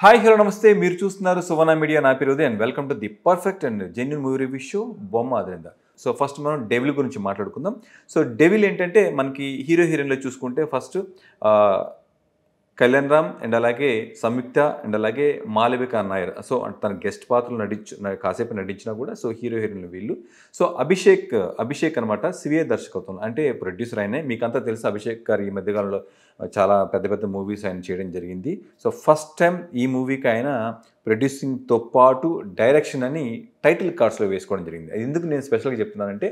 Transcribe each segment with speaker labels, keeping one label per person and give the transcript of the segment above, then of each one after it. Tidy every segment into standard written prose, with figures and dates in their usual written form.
Speaker 1: Hi hello నమస్తే మీరు చూస్తున్నారు సువర్ణ మీడియా నా పేరు Uday and welcome to the perfect and genuine movie review show బొమ్మ అదరిందా. సో ఫస్ట్ మనం డెవిల్ గురించి మాట్లాడుకుందాం. సో డెవిల్ ఏంటంటే మనకి హీరో హీరోయిన్లో చూసుకుంటే ఫస్ట్ కళ్యాణ్ రామ్ అండ్ అలాగే సంయుక్త అండ్ అలాగే మాలవిక నాయర్. సో తన గెస్ట్ పాత్రలు కాసేపు నటించినా కూడా సో హీరో హీరోయిన్లు వీళ్ళు. సో అభిషేక్ అనమాట సివిఏ దర్శకత్వం అంటే ప్రొడ్యూసర్ ఆయనే. మీకంతా తెలుసు అభిషేక్ గారు ఈ మధ్యకాలంలో చాలా పెద్ద పెద్ద మూవీస్ ఆయన చేయడం జరిగింది. సో ఫస్ట్ టైం ఈ మూవీకి ఆయన ప్రొడ్యూసింగ్తో పాటు డైరెక్షన్ అని టైటిల్ కార్డ్స్లో వేసుకోవడం జరిగింది. అది ఎందుకు నేను స్పెషల్గా చెప్తున్నానంటే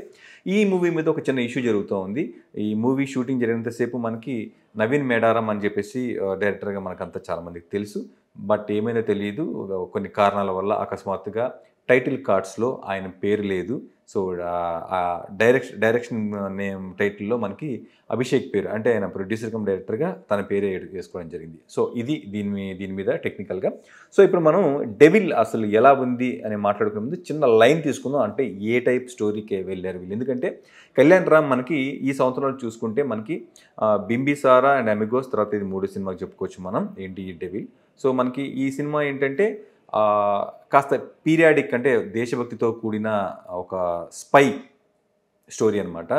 Speaker 1: ఈ మూవీ మీద ఒక చిన్న ఇష్యూ జరుగుతూ ఉంది. ఈ మూవీ షూటింగ్ జరిగినంతసేపు మనకి నవీన్ మేడారం అని చెప్పేసి డైరెక్టర్గా మనకంతా చాలామందికి తెలుసు. బట్ ఏమైనా తెలియదు, కొన్ని కారణాల వల్ల అకస్మాత్తుగా టైటిల్ కార్డ్స్లో ఆయన పేరు లేదు. సో డైరెక్షన్ నేమ్ టైటిల్లో మనకి అభిషేక్ పేరు అంటే ఆయన ప్రొడ్యూసర్ కమ్ డైరెక్టర్గా తన పేరే వేసుకోవడం జరిగింది. సో ఇది దీని మీద టెక్నికల్గా. సో ఇప్పుడు మనం డెవిల్ అసలు ఎలా ఉంది అని మాట్లాడుకునే ముందు చిన్న లైన్ తీసుకుందాం. అంటే ఏ టైప్ స్టోరీకి వెళ్ళారు వీళ్ళు. ఎందుకంటే కళ్యాణ్ రామ్ మనకి ఈ సంవత్సరంలో చూసుకుంటే మనకి బింబిసారా అండ్ అమిగోస్ తర్వాత ఇది 3 సినిమాకి చెప్పుకోవచ్చు మనం ఏంటి ఈ డెవిల్. సో మనకి ఈ సినిమా ఏంటంటే కాస్త పీరియాడిక్ అంటే దేశభక్తితో కూడిన ఒక స్పై స్టోరీ అనమాట.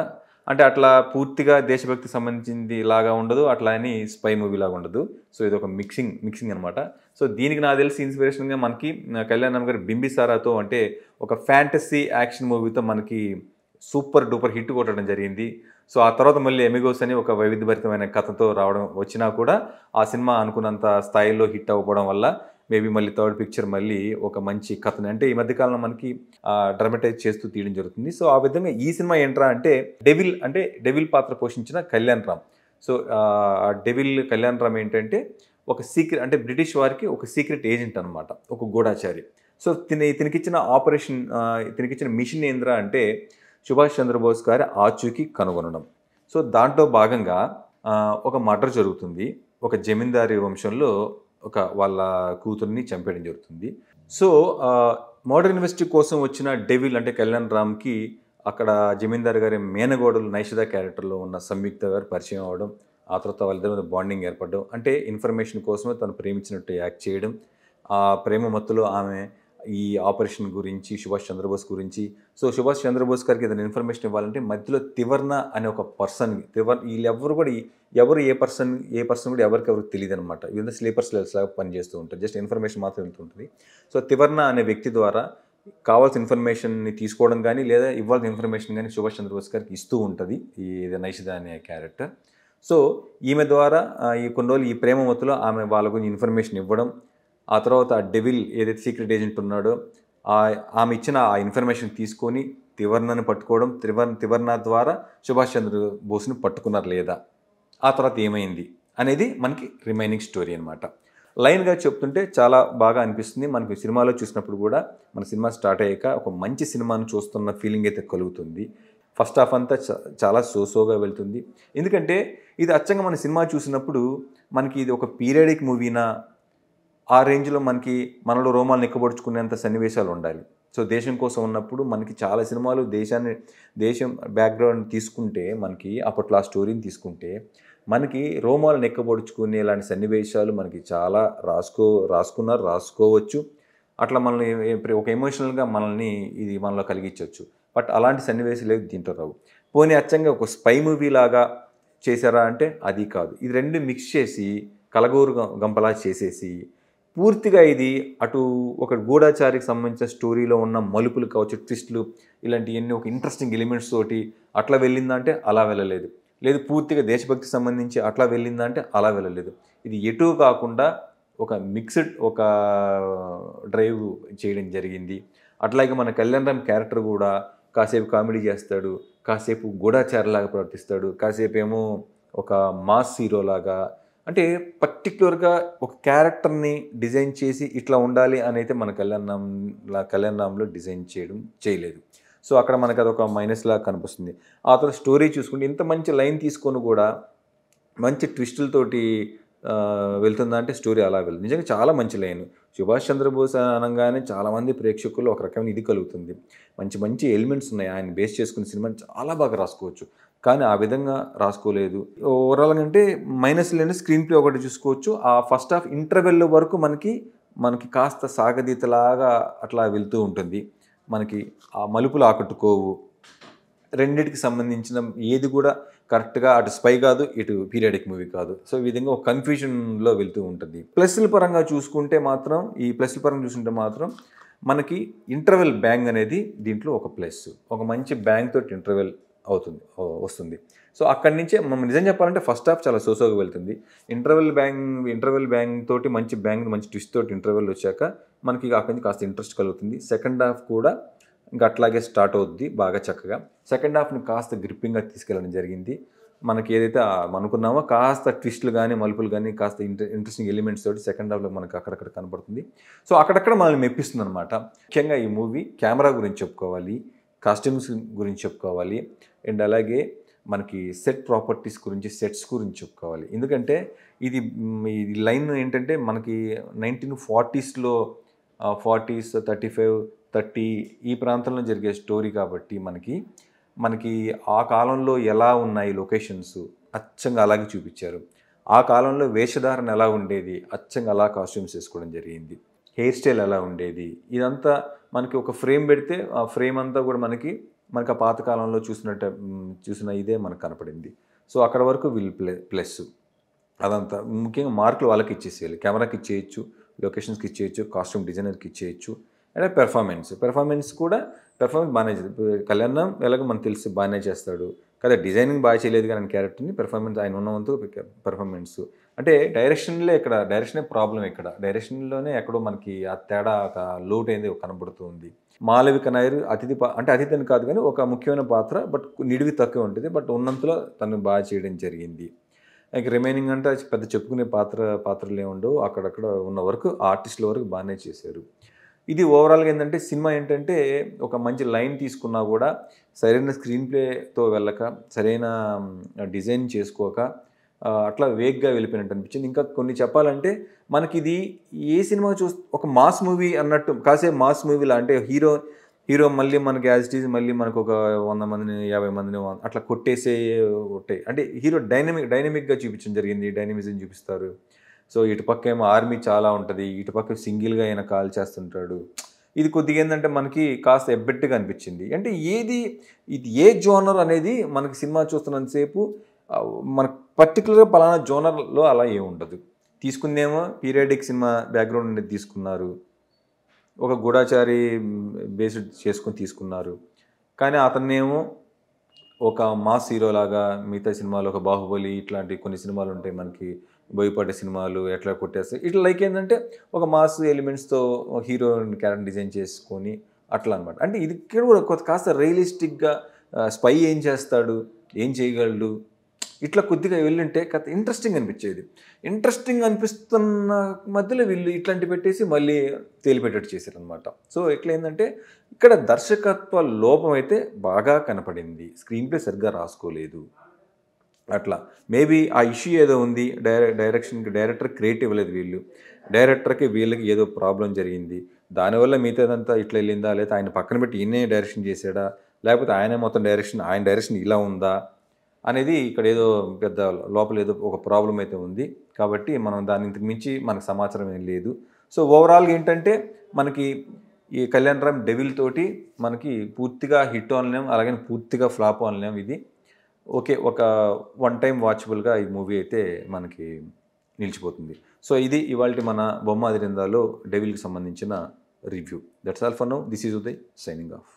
Speaker 1: అంటే అట్లా పూర్తిగా దేశభక్తికి సంబంధించింది లాగా ఉండదు, అట్లా అని స్పై మూవీ లాగా ఉండదు. సో ఇది ఒక మిక్సింగ్ అనమాట. సో దీనికి నాకు తెలిసి ఇన్స్పిరేషన్గా మనకి కళ్యాణ్ రామ్ గారి బింబిసారాతో అంటే ఒక ఫ్యాంటసీ యాక్షన్ మూవీతో మనకి సూపర్ డూపర్ హిట్ కొట్టడం జరిగింది. సో ఆ తర్వాత మళ్ళీ ఎమిగోస్ అని ఒక వైవిధ్యభరితమైన కథతో వచ్చినా కూడా ఆ సినిమా అనుకున్నంత స్థాయిలో హిట్ అవ్వడం వల్ల మేబీ మళ్ళీ థర్డ్ పిక్చర్ మళ్ళీ ఒక మంచి కథని అంటే ఈ మధ్యకాలంలో మనకి డ్రామటైజ్ చేస్తూ తీయడం జరుగుతుంది. సో ఆ విధంగా ఈ సినిమా ఏంట్రా అంటే డెవిల్ పాత్ర పోషించిన కళ్యాణ్ రామ్. సో డెవిల్ కళ్యాణ్ రామ్ ఏంటంటే ఒక సీక్రెట్ అంటే బ్రిటిష్ వారికి ఒక సీక్రెట్ ఏజెంట్ అనమాట, ఒక గూఢాచారి. సో ఇతనికిచ్చిన మిషన్ ఏంద్రా అంటే సుభాష్ చంద్రబోస్ గారి ఆచూకీ కనుగొనడం. సో దాంట్లో భాగంగా ఒక మర్డర్ జరుగుతుంది. ఒక జమీందారీ వంశంలో వాళ్ళ కూతుర్ని చంపేయడం జరుగుతుంది. సో మర్డర్ ఇన్వెస్టిగేషన్ కోసం వచ్చిన డెవిల్ అంటే కళ్యాణ్ రామ్కి అక్కడ జమీందార్ గారి మేనగోడలు నైషిదా క్యారెక్టర్లో ఉన్న సంయుక్త గారు పరిచయం అవ్వడం, ఆ తర్వాత వాళ్ళిద్దరి మీద బాండింగ్ ఏర్పడడం, అంటే ఇన్ఫర్మేషన్ కోసమే తను ప్రేమించినట్టు యాక్ట్ చేయడం. ఆ ప్రేమ మత్తులో ఆమె ఈ ఆపరేషన్ గురించి సుభాష్ చంద్రబోస్ గురించి. సో సుభాష్ చంద్రబోస్ గారికి ఏదైనా ఇన్ఫర్మేషన్ ఇవ్వాలంటే మధ్యలో తివర్ణ అనే ఒక పర్సన్కి వీళ్ళెవ్వరు కూడా ఏ పర్సన్ కూడా ఎవరికి తెలియదు అనమాట. వీళ్ళంతా స్లీపర్ సెల్స్ లాగా పనిచేస్తూ ఉంటారు, జస్ట్ ఇన్ఫర్మేషన్ మాత్రం వెళ్తుంటుంది. సో తివర్ణ అనే వ్యక్తి ద్వారా కావాల్సిన ఇన్ఫర్మేషన్ని తీసుకోవడం కానీ లేదా ఇవ్వాల్సిన ఇన్ఫర్మేషన్ కానీ సుభాష్ చంద్రబోస్ గారికి ఇస్తూ ఉంటుంది ఈ నైషిదా అనే క్యారెక్టర్. సో ఈమె ద్వారా ఈ కొన్ని రోజులు ఈ ప్రేమ మత్తులో ఆమె వాళ్ళ గురించి ఇన్ఫర్మేషన్ ఇవ్వడం, ఆ తర్వాత డెవిల్ ఏదైతే సీక్రెట్ ఏజెంట్ ఉన్నాడో ఆమె ఇచ్చిన ఆ ఇన్ఫర్మేషన్ తీసుకొని తివర్ణని పట్టుకోవడం, తివర్ణ ద్వారా సుభాష్ చంద్రబోస్ని పట్టుకున్నారు లేదా, ఆ తర్వాత ఏమైంది అనేది మనకి రిమైనింగ్ స్టోరీ అనమాట. లైన్గా చెప్తుంటే చాలా బాగా అనిపిస్తుంది. మనకి సినిమాలో చూసినప్పుడు కూడా మన సినిమా స్టార్ట్ అయ్యాక ఒక మంచి సినిమాను చూస్తున్న ఫీలింగ్ అయితే కలుగుతుంది. ఫస్ట్ హాఫ్ అంతా చాలా సోగా వెళ్తుంది. ఎందుకంటే ఇది అచ్చంగా మన సినిమా చూసినప్పుడు మనకి ఇది ఒక పీరియాడిక్ మూవీనా, ఆ రేంజ్లో మనలో రోమాలను ఎక్కబడుచుకునేంత సన్నివేశాలు ఉండాలి. సో దేశం కోసం ఉన్నప్పుడు మనకి చాలా సినిమాలు దేశం బ్యాక్గ్రౌండ్ తీసుకుంటే మనకి అప్పట్లో ఆ స్టోరీని తీసుకుంటే మనకి రోమాలను ఎక్కబడుచుకునే ఇలాంటి సన్నివేశాలు మనకి చాలా రాసుకోవచ్చు. అట్లా మనల్ని ఒక ఎమోషనల్గా ఇది మనలో కలిగించవచ్చు. బట్ అలాంటి సన్నివేశాలు దీంట్లో రావు. పోనీ అచ్చంగా ఒక స్పై మూవీ లాగా చేశారా అంటే అది కాదు. ఇది రెండు మిక్స్ చేసి కలగూరు గంపలా చేసేసి పూర్తిగా ఇది అటు ఒక గూఢాచారికి సంబంధించిన స్టోరీలో ఉన్న మలుపులు కావచ్చు, ట్విస్టులు, ఇలాంటివన్నీ ఒక ఇంట్రెస్టింగ్ ఎలిమెంట్స్ తోటి అట్లా వెళ్ళిందంటే అలా వెళ్ళలేదు. లేదు పూర్తిగా దేశభక్తికి సంబంధించి అట్లా వెళ్ళిందంటే అలా వెళ్ళలేదు. ఇది ఎటు కాకుండా ఒక మిక్స్డ్ ఒక డ్రైవ్ చేయడం జరిగింది. అట్లాగే మన కళ్యాణ్ రామ్ క్యారెక్టర్ కూడా కాసేపు కామెడీ చేస్తాడు, కాసేపు గూఢాచారిలాగా ప్రవర్తిస్తాడు, కాసేపు ఏమో ఒక మాస్ హీరోలాగా. అంటే పర్టిక్యులర్గా ఒక క్యారెక్టర్ని డిజైన్ చేసి ఇట్లా ఉండాలి అని అయితే మన కళ్యాణ్ రామ్లో డిజైన్ చేయలేదు. సో అక్కడ మనకు అదొక మైనస్ లాగా కనిపిస్తుంది. ఆ తర్వాత స్టోరీ చూసుకుంటే ఇంత మంచి లైన్ తీసుకొని కూడా మంచి ట్విస్టులతోటి వెళ్తుందా అంటే స్టోరీ అలా వెళ్తుంది. నిజంగా చాలా మంచి లైన్. సుభాష్ చంద్రబోస్ అనగానే చాలామంది ప్రేక్షకులు ఒక రకమైన ఇది కలుగుతుంది. మంచి ఎలిమెంట్స్ ఉన్నాయి, ఆయన బేస్ చేసుకున్న సినిమాని చాలా బాగా రాసుకోవచ్చు. కానీ ఆ విధంగా రాసుకోలేదు. ఓవరాల్గా అంటే మైనస్ లేని స్క్రీన్ ప్లే ఒకటి చూసుకోవచ్చు. ఆ ఫస్ట్ హాఫ్ ఇంటర్వెల్ వరకు మనకి మనకి కాస్త సాగదీతలాగా అట్లా వెళ్తూ ఉంటుంది. మనకి ఆ మలుపులు ఆకట్టుకోవు. రెండిటికి సంబంధించిన ఏది కూడా కరెక్ట్గా అటు స్పై కాదు, ఇటు పీరియాడిక్ మూవీ కాదు. సో ఈ విధంగా ఒక కన్ఫ్యూజన్లో వెళ్తూ ఉంటుంది. ప్లస్ల పరంగా చూసుకుంటే మాత్రం మనకి ఇంటర్వెల్ బ్యాంగ్ అనేది దీంట్లో ఒక ప్లస్. ఒక మంచి బ్యాంగ్ తోటి ఇంటర్వెల్ వస్తుంది. సో అక్కడి నుంచే మనం నిజం చెప్పాలంటే ఫస్ట్ హాఫ్ చాలా సోసోగా వెళ్తుంది. ఇంటర్వెల్ బ్యాంగ్ తోటి మంచి ట్విస్ట్ తోటి ఇంటర్వెల్ వచ్చాక మనకి అక్కడి నుంచి కాస్త ఇంట్రెస్ట్ కలుగుతుంది. సెకండ్ హాఫ్ కూడా ఇంకా అట్లాగే స్టార్ట్ అవుద్ది బాగా చక్కగా. సెకండ్ హాఫ్ని కాస్త గ్రిప్పింగ్గా తీసుకెళ్ళడం జరిగింది. మనకి ఏదైతే అనుకున్నామో కాస్త ట్విస్టులు కానీ మలుపులు కానీ కాస్త ఇంట్రెస్టింగ్ ఎలిమెంట్స్ తోటి సెకండ్ హాఫ్లో మనకు అక్కడక్కడ కనబడుతుంది. సో అక్కడక్కడ మనల్ని మెప్పిస్తుంది అనమాట. ముఖ్యంగా ఈ మూవీ కెమెరా గురించి చెప్పుకోవాలి, కాస్ట్యూమ్స్ గురించి చెప్పుకోవాలి, అండ్ అలాగే మనకి సెట్ ప్రాపర్టీస్ గురించి, సెట్స్ గురించి చెప్పుకోవాలి. ఎందుకంటే ఇది లైన్ ఏంటంటే మనకి 1940s 40s 35 30 ఈ ప్రాంతంలో జరిగే స్టోరీ కాబట్టి మనకి ఆ కాలంలో ఎలా ఉన్నాయి లొకేషన్స్ అచ్చంగా అలాగే చూపించారు. ఆ కాలంలో వేషధారణ ఎలా ఉండేది అచ్చంగా అలా కాస్ట్యూమ్స్ వేసుకోవడం జరిగింది. హెయిర్ స్టైల్ ఎలా ఉండేది ఇదంతా మనకి ఒక ఫ్రేమ్ పెడితే ఆ ఫ్రేమ్ అంతా కూడా మనకి ఆ పాతకాలంలో చూసిన ఇదే మనకు కనపడింది. సో అక్కడ వరకు వీళ్ళు ప్లస్ అదంతా ముఖ్యంగా మార్కులు వాళ్ళకి ఇచ్చేసేయాలి. కెమెరాకి ఇచ్చేయచ్చు, లొకేషన్స్కి ఇచ్చేయచ్చు, కాస్ట్యూమ్ డిజైనర్కి ఇచ్చేయచ్చు. అంటే పెర్ఫార్మెన్స్ బాగానే చేస్తుంది. కళ్యాణం ఎలాగో మనకు తెలిసి బాగానే చేస్తాడు కదా. డిజైనింగ్ బాగా చేయలేదు కానీ క్యారెక్టర్ని పెర్ఫార్మెన్స్ ఆయన ఉన్నంత పెర్ఫార్మెన్స్ అంటే డైరెక్షనే ప్రాబ్లం. డైరెక్షన్లోనే ఎక్కడో మనకి ఆ తేడా ఒక లోటు అనేది కనబడుతుంది. మాళవిక నాయర్ అతిథి అని కాదు కానీ ఒక ముఖ్యమైన పాత్ర, బట్ నిడివి తక్కువ ఉంటుంది. బట్ ఉన్నంతలో తను బాగా చేయడం జరిగింది. ఇంక రిమైనింగ్ అంటే పెద్ద చెప్పుకునే పాత్రలు ఏముండవు. అక్కడక్కడ ఉన్న వరకు ఆర్టిస్టుల వరకు బాగానే చేశారు. ఇది ఓవరాల్గా ఏంటంటే సినిమా ఏంటంటే ఒక మంచి లైన్ తీసుకున్నా కూడా సరైన స్క్రీన్ ప్లేతో వెళ్ళక, సరైన డిజైన్ చేసుకోక అట్లా వేగ్గా వెళ్ళిపోయినట్టు అనిపించింది. ఇంకా కొన్ని చెప్పాలంటే మనకి ఇది ఏ సినిమా ఒక మాస్ మూవీ అన్నట్టు కాసేపు మాస్ మూవీలా అంటే హీరో మళ్ళీ మనకి యాజ్ ఇట్ ఈజ్ మళ్ళీ మనకు ఒక 100 మందిని 50 మందిని అట్లా కొట్టాయి. అంటే హీరో డైనమిక్గా చూపించడం జరిగింది. డైనమిజం చూపిస్తారు. సో ఇటుపక్క ఏమో ఆర్మీ చాలా ఉంటుంది, ఇటుపక్క సింగిల్గా ఆయన కాల్ చేస్తుంటాడు. ఇది కొద్దిగా ఏంటంటే మనకి కాస్త ఎబ్బెట్టుగా అనిపించింది. అంటే ఇది ఏ జోనర్ అనేది మనకి సినిమా చూస్తున్నంతసేపు మనకు పర్టికులర్గా పలానా జోనర్లో అలా ఏమి ఉండదు. తీసుకుందేమో పీరియాడిక్ సినిమా బ్యాక్గ్రౌండ్ అనేది తీసుకున్నారు, ఒక గూఢాచారి బేస్డ్ చేసుకొని తీసుకున్నారు. కానీ అతన్నేమో ఒక మాస్ హీరోలాగా మిగతా సినిమాలు ఒక బాహుబలి ఇట్లాంటి కొన్ని సినిమాలు ఉంటాయి మనకి, బోయపాటి సినిమాలు ఎట్లా కొట్టేస్తాయి ఇట్లా లైక్ ఏంటంటే ఒక మాస్ ఎలిమెంట్స్తో హీరోని క్యారెక్టర్ డిజైన్ చేసుకొని అట్లా అనమాట. అంటే ఇది ఇక్కడ కూడా కాస్త రియలిస్టిక్గా స్పై ఏం చేస్తాడు, ఏం చేయగలడు ఇట్లా కొద్దిగా వెళ్ళుంటే కథ ఇంట్రెస్టింగ్ అనిపించేది. ఇంట్రెస్టింగ్ అనిపిస్తున్న మధ్యలో వీళ్ళు ఇట్లాంటి పెట్టేసి మళ్ళీ తేలిపెట్టేట్టు చేశారనమాట. సో ఇట్లా ఏంటంటే ఇక్కడ దర్శకత్వ లోపం అయితే బాగా కనపడింది. స్క్రీన్ ప్లే సరిగ్గా రాసుకోలేదు. అట్లా మేబీ ఆ ఇష్యూ ఏదో ఉంది. డైరెక్టర్ క్రియేటివ్ లేదు. డైరెక్టర్కి వీళ్ళకి ఏదో ప్రాబ్లం జరిగింది. దానివల్ల మిగతాదంతా ఇట్లా వెళ్ళిందా, లేదా ఆయన పక్కన పెట్టి ఈయనే డైరెక్షన్ చేశాడా, లేకపోతే ఆయనే మొత్తం ఆయన డైరెక్షన్ ఇలా ఉందా అనేది ఇక్కడ ఏదో పెద్ద లోపల ఏదో ఒక ప్రాబ్లం అయితే ఉంది. కాబట్టి మనం దాని ఇంతకు మించి మనకు సమాచారం ఏం లేదు. సో ఓవరాల్గా ఏంటంటే మనకి ఈ కళ్యాణ్ రామ్ డెవిల్ తోటి మనకి పూర్తిగా హిట్ అనలేం, అలాగే పూర్తిగా ఫ్లాప్ అనలేం. ఇది ఓకే, ఒక వన్ టైం వాచబుల్గా ఈ మూవీ అయితే మనకి నిలిచిపోతుంది. సో ఇది ఇవాళ మన బొమ్మాదిరిందాలో డెవిల్కి సంబంధించిన review. That's all for now. This is Uday signing off.